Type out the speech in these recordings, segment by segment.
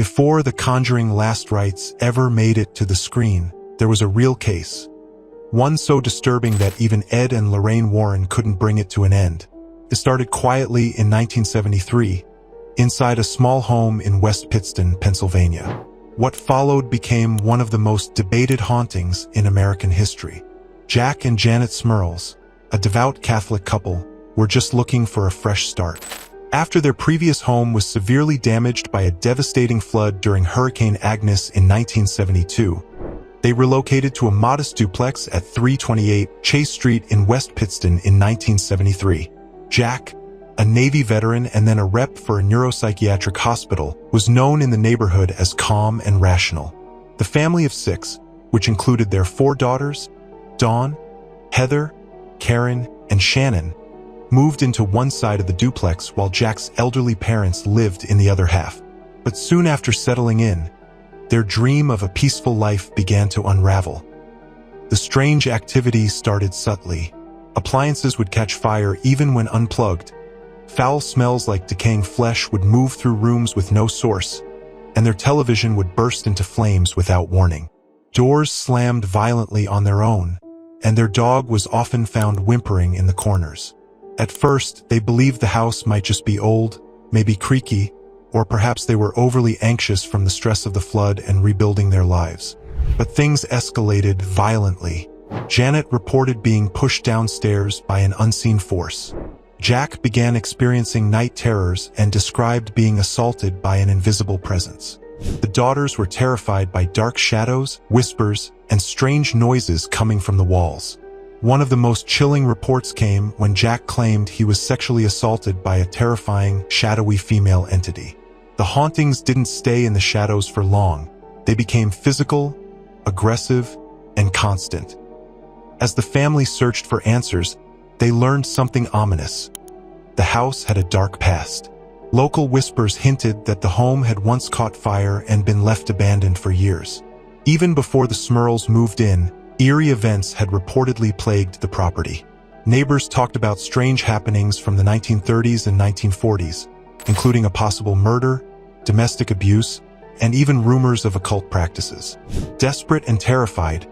Before the Conjuring last rites ever made it to the screen, there was a real case. One so disturbing that even Ed and Lorraine Warren couldn't bring it to an end. It started quietly in 1973, inside a small home in West Pittston, Pennsylvania. What followed became one of the most debated hauntings in American history. Jack and Janet Smurls, a devout Catholic couple, were just looking for a fresh start. After their previous home was severely damaged by a devastating flood during Hurricane Agnes in 1972, they relocated to a modest duplex at 328 Chase Street in West Pittston in 1973. Jack, a Navy veteran and then a rep for a neuropsychiatric hospital, was known in the neighborhood as calm and rational. The family of 6, which included their 4 daughters, Dawn, Heather, Karen, and Shannon, moved into one side of the duplex while Jack's elderly parents lived in the other half. But soon after settling in, their dream of a peaceful life began to unravel. The strange activity started subtly. Appliances would catch fire even when unplugged. Foul smells like decaying flesh would move through rooms with no source, and their television would burst into flames without warning. Doors slammed violently on their own, and their dog was often found whimpering in the corners. At first, they believed the house might just be old, maybe creaky, or perhaps they were overly anxious from the stress of the flood and rebuilding their lives. But things escalated violently. Janet reported being pushed downstairs by an unseen force. Jack began experiencing night terrors and described being assaulted by an invisible presence. The daughters were terrified by dark shadows, whispers, and strange noises coming from the walls. One of the most chilling reports came when Jack claimed he was sexually assaulted by a terrifying, shadowy female entity. The hauntings didn't stay in the shadows for long. They became physical, aggressive, and constant. As the family searched for answers, they learned something ominous. The house had a dark past. Local whispers hinted that the home had once caught fire and been left abandoned for years. Even before the Smurls moved in, eerie events had reportedly plagued the property. Neighbors talked about strange happenings from the 1930s and 1940s, including a possible murder, domestic abuse, and even rumors of occult practices. Desperate and terrified,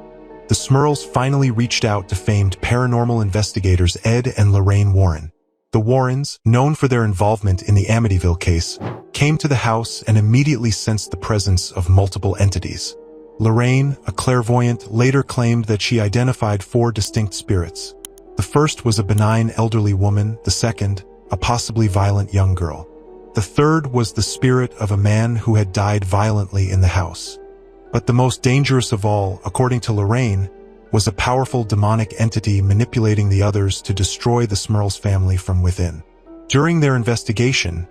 the Smurls finally reached out to famed paranormal investigators Ed and Lorraine Warren. The Warrens, known for their involvement in the Amityville case, came to the house and immediately sensed the presence of multiple entities. Lorraine, a clairvoyant, later claimed that she identified 4 distinct spirits. The first was a benign elderly woman, the second, a possibly violent young girl. The third was the spirit of a man who had died violently in the house. But the most dangerous of all, according to Lorraine, was a powerful demonic entity manipulating the others to destroy the Smurls family from within. During their investigation,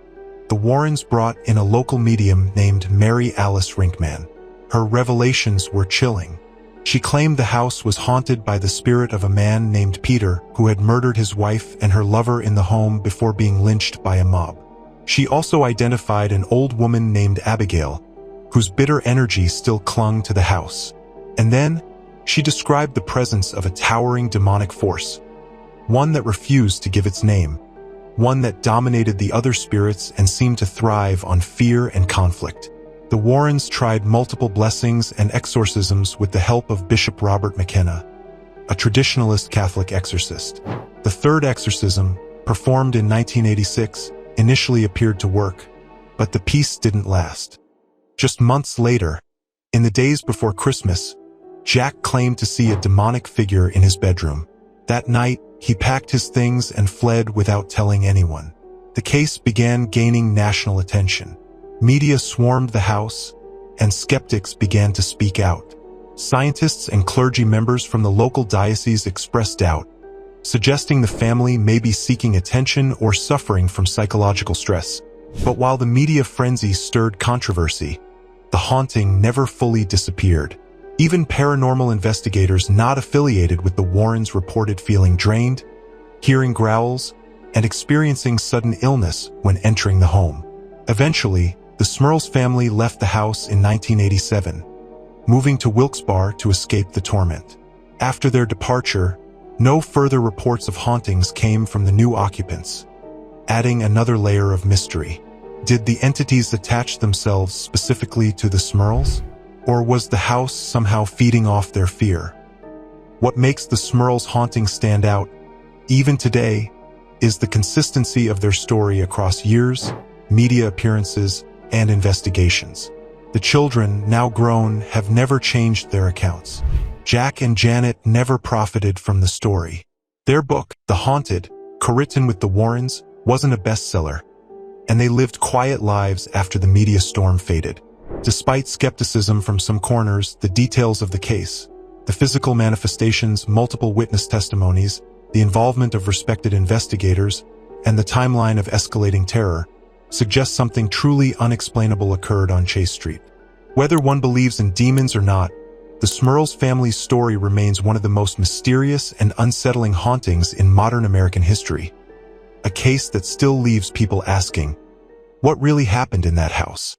the Warrens brought in a local medium named Mary Alice Rinkman. Her revelations were chilling. She claimed the house was haunted by the spirit of a man named Peter who had murdered his wife and her lover in the home before being lynched by a mob. She also identified an old woman named Abigail, whose bitter energy still clung to the house. And then, she described the presence of a towering demonic force, one that refused to give its name, one that dominated the other spirits and seemed to thrive on fear and conflict. The Warrens tried multiple blessings and exorcisms with the help of Bishop Robert McKenna, a traditionalist Catholic exorcist. The third exorcism, performed in 1986, initially appeared to work, but the peace didn't last. Just months later, in the days before Christmas, Jack claimed to see a demonic figure in his bedroom. That night, he packed his things and fled without telling anyone. The case began gaining national attention. Media swarmed the house, and skeptics began to speak out. Scientists and clergy members from the local diocese expressed doubt, suggesting the family may be seeking attention or suffering from psychological stress. But while the media frenzy stirred controversy, the haunting never fully disappeared. Even paranormal investigators not affiliated with the Warrens reported feeling drained, hearing growls, and experiencing sudden illness when entering the home. Eventually, the Smurls family left the house in 1987, moving to Wilkes-Barre to escape the torment. After their departure, no further reports of hauntings came from the new occupants, adding another layer of mystery. Did the entities attach themselves specifically to the Smurls? Or was the house somehow feeding off their fear? What makes the Smurls' haunting stand out, even today, is the consistency of their story across years, media appearances, and investigations. The children, now grown, have never changed their accounts. Jack and Janet never profited from the story. Their book, The Haunted, co-written with the Warrens, wasn't a bestseller, and they lived quiet lives after the media storm faded. Despite skepticism from some corners, the details of the case, the physical manifestations, multiple witness testimonies, the involvement of respected investigators, and the timeline of escalating terror suggest something truly unexplainable occurred on Chase Street. Whether one believes in demons or not, the Smurls family's story remains one of the most mysterious and unsettling hauntings in modern American history. A case that still leaves people asking, what really happened in that house?